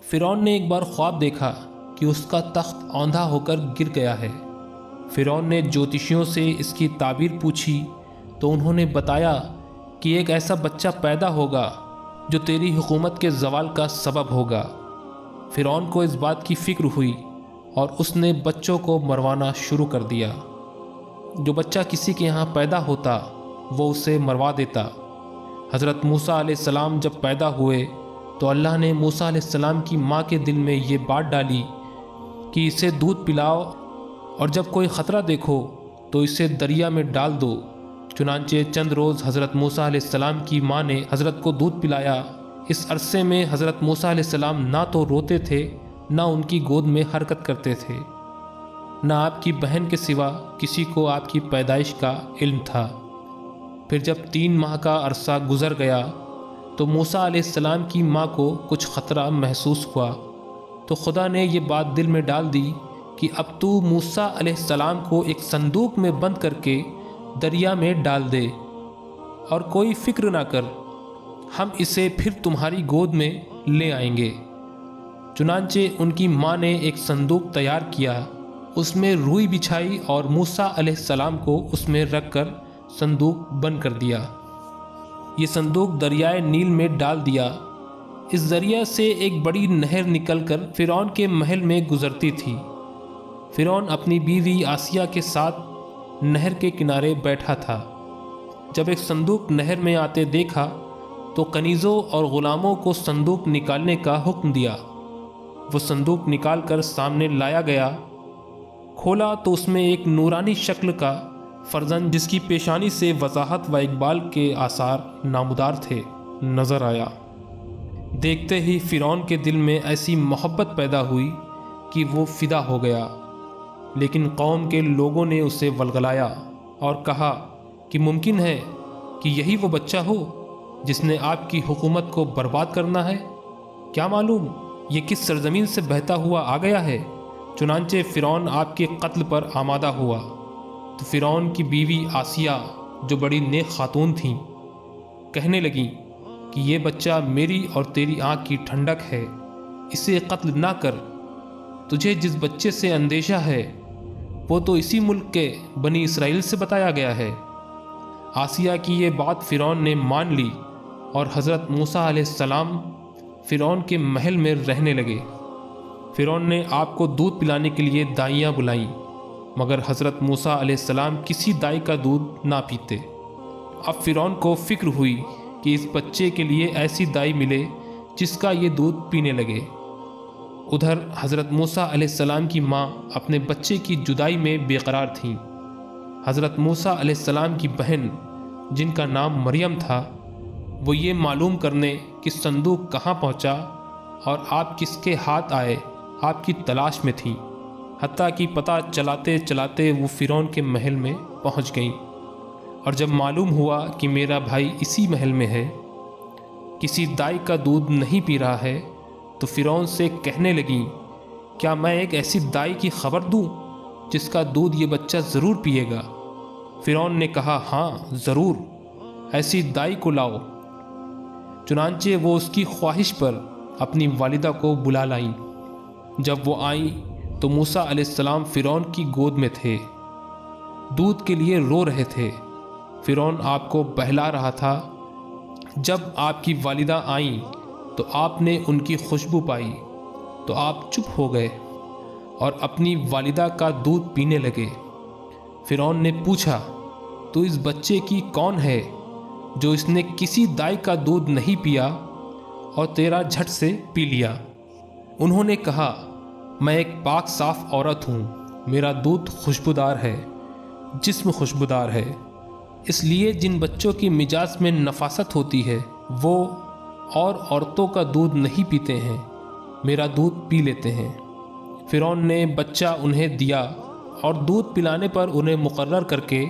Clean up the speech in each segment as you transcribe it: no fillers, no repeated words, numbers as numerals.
فرعون نے ایک بار خواب دیکھا کہ اس کا تخت اوندھا ہو کر گر گیا ہے۔ فرعون نے جوتشیوں سے اس کی تعبیر پوچھی تو انہوں نے بتایا کہ ایک ایسا بچہ پیدا ہوگا جو تیری حکومت کے زوال کا سبب ہوگا۔ فرعون کو اس بات کی فکر ہوئی اور اس نے بچوں کو مروانا شروع کر دیا۔ جو بچہ کسی کے یہاں پیدا ہوتا وہ اسے مروا دیتا۔ حضرت موسیٰ علیہ السلام جب پیدا ہوئے تو اللہ نے موسیٰ علیہ السلام کی ماں کے دل میں یہ بات ڈالی کہ اسے دودھ پلاؤ اور جب کوئی خطرہ دیکھو تو اسے دریا میں ڈال دو۔ چنانچہ چند روز حضرت موسیٰ علیہ السلام کی ماں نے حضرت کو دودھ پلایا۔ اس عرصے میں حضرت موسیٰ علیہ السلام نہ تو روتے تھے نہ ان کی گود میں حرکت کرتے تھے، نہ آپ کی بہن کے سوا کسی کو آپ کی پیدائش کا علم تھا۔ پھر جب 3 ماہ کا عرصہ گزر گیا تو موسیٰ علیہ السلام کی ماں کو کچھ خطرہ محسوس ہوا تو خدا نے یہ بات دل میں ڈال دی کہ اب تو موسیٰ علیہ السلام کو ایک صندوق میں بند کر کے دریا میں ڈال دے اور کوئی فکر نہ کر، ہم اسے پھر تمہاری گود میں لے آئیں گے۔ چنانچہ ان کی ماں نے ایک صندوق تیار کیا، اس میں روئی بچھائی اور موسیٰ علیہ السلام کو اس میں رکھ کر صندوق بند کر دیا۔ یہ صندوق دریائے نیل میں ڈال دیا۔ اس ذریعہ سے ایک بڑی نہر نکل کر فرعون کے محل میں گزرتی تھی۔ فرعون اپنی بیوی آسیہ کے ساتھ نہر کے کنارے بیٹھا تھا۔ جب ایک صندوق نہر میں آتے دیکھا تو کنیزوں اور غلاموں کو صندوق نکالنے کا حکم دیا۔ وہ صندوق نکال کر سامنے لایا گیا۔ کھولا تو اس میں ایک نورانی شکل کا فرزند جس کی پیشانی سے وضاحت و اقبال کے آثار نامودار تھے نظر آیا۔ دیکھتے ہی فرعون کے دل میں ایسی محبت پیدا ہوئی کہ وہ فدا ہو گیا، لیکن قوم کے لوگوں نے اسے ولگلایا اور کہا کہ ممکن ہے کہ یہی وہ بچہ ہو جس نے آپ کی حکومت کو برباد کرنا ہے، کیا معلوم یہ کس سرزمین سے بہتا ہوا آ گیا ہے۔ چنانچہ فرعون آپ کے قتل پر آمادہ ہوا تو فرعون کی بیوی آسیہ جو بڑی نیک خاتون تھیں کہنے لگیں کہ یہ بچہ میری اور تیری آنکھ کی ٹھنڈک ہے، اسے قتل نہ کر، تجھے جس بچے سے اندیشہ ہے وہ تو اسی ملک کے بنی اسرائیل سے بتایا گیا ہے۔ آسیہ کی یہ بات فرعون نے مان لی اور حضرت موسیٰ علیہ السلام فرعون کے محل میں رہنے لگے۔ فرعون نے آپ کو دودھ پلانے کے لیے دائیاں بلائیں، مگر حضرت موسیٰ علیہ السلام کسی دائی کا دودھ نہ پیتے۔ اب فرعون کو فکر ہوئی کہ اس بچے کے لیے ایسی دائی ملے جس کا یہ دودھ پینے لگے۔ ادھر حضرت موسیٰ علیہ السلام کی ماں اپنے بچے کی جدائی میں بے قرار تھیں۔ حضرت موسیٰ علیہ السلام کی بہن جن کا نام مریم تھا، وہ یہ معلوم کرنے کہ صندوق کہاں پہنچا اور آپ کس کے ہاتھ آئے آپ کی تلاش میں تھیں، حتیٰ کہ پتہ چلاتے چلاتے وہ فرعون کے محل میں پہنچ گئیں۔ اور جب معلوم ہوا کہ میرا بھائی اسی محل میں ہے، کسی دائی کا دودھ نہیں پی رہا ہے، تو فرعون سے کہنے لگیں کیا میں ایک ایسی دائی کی خبر دوں جس کا دودھ یہ بچہ ضرور پیے گا؟ فرعون نے کہا ہاں ضرور، ایسی دائی کو لاؤ۔ چنانچہ وہ اس کی خواہش پر اپنی والدہ کو بلا لائیں۔ جب وہ آئیں تو موسیٰ علیہ السلام فرعون کی گود میں تھے، دودھ کے لیے رو رہے تھے۔ فرعون آپ کو بہلا رہا تھا۔ جب آپ کی والدہ آئیں تو آپ نے ان کی خوشبو پائی تو آپ چپ ہو گئے اور اپنی والدہ کا دودھ پینے لگے۔ فرعون نے پوچھا تو اس بچے کی کون ہے جو اس نے کسی دائی کا دودھ نہیں پیا اور تیرا جھٹ سے پی لیا؟ انہوں نے کہا میں ایک پاک صاف عورت ہوں، میرا دودھ خوشبودار ہے، جسم خوشبودار ہے، اس لیے جن بچوں کی مزاج میں نفاست ہوتی ہے وہ اور عورتوں کا دودھ نہیں پیتے ہیں، میرا دودھ پی لیتے ہیں۔ فرعون نے بچہ انہیں دیا اور دودھ پلانے پر انہیں مقرر کر کے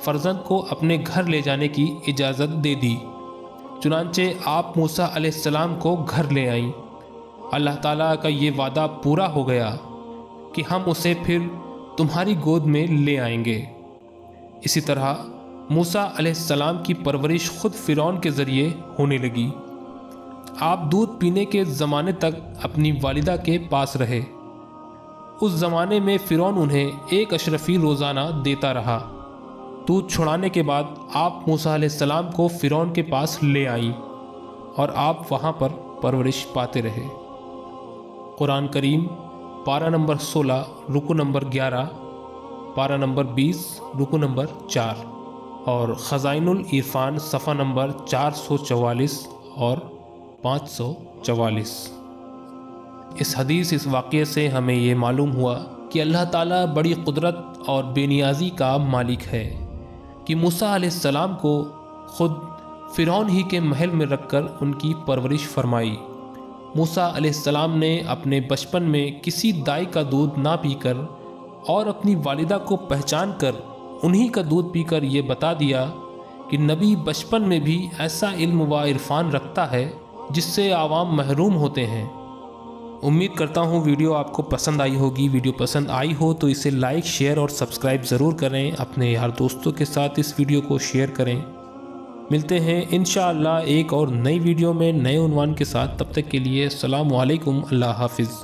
فرزند کو اپنے گھر لے جانے کی اجازت دے دی۔ چنانچہ آپ موسیٰ علیہ السلام کو گھر لے آئیں۔ اللہ تعالیٰ کا یہ وعدہ پورا ہو گیا کہ ہم اسے پھر تمہاری گود میں لے آئیں گے۔ اسی طرح موسیٰ علیہ السلام کی پرورش خود فرعون کے ذریعے ہونے لگی۔ آپ دودھ پینے کے زمانے تک اپنی والدہ کے پاس رہے۔ اس زمانے میں فرعون انہیں ایک اشرفی روزانہ دیتا رہا۔ دودھ چھڑانے کے بعد آپ موسیٰ علیہ السلام کو فرعون کے پاس لے آئیں اور آپ وہاں پر پرورش پاتے رہے۔ قرآن کریم پارہ نمبر 16 رکو نمبر 11، پارہ نمبر 20 رکو نمبر 4 اور خزائن العرفان صفحہ نمبر 444 اور 544۔ اس حدیث، اس واقعے سے ہمیں یہ معلوم ہوا کہ اللہ تعالیٰ بڑی قدرت اور بے نیازی کا مالک ہے کہ موسیٰ علیہ السلام کو خود فرعون ہی کے محل میں رکھ کر ان کی پرورش فرمائی۔ موسیٰ علیہ السلام نے اپنے بچپن میں کسی دائی کا دودھ نہ پی کر اور اپنی والدہ کو پہچان کر انہی کا دودھ پی کر یہ بتا دیا کہ نبی بچپن میں بھی ایسا علم و عرفان رکھتا ہے جس سے عوام محروم ہوتے ہیں۔ امید کرتا ہوں ویڈیو آپ کو پسند آئی ہوگی۔ ویڈیو پسند آئی ہو تو اسے لائک، شیئر اور سبسکرائب ضرور کریں۔ اپنے یار دوستوں کے ساتھ اس ویڈیو کو شیئر کریں۔ ملتے ہیں انشاءاللہ ایک اور نئی ویڈیو میں نئے عنوان کے ساتھ۔ تب تک کے لیے السلام علیکم، اللہ حافظ۔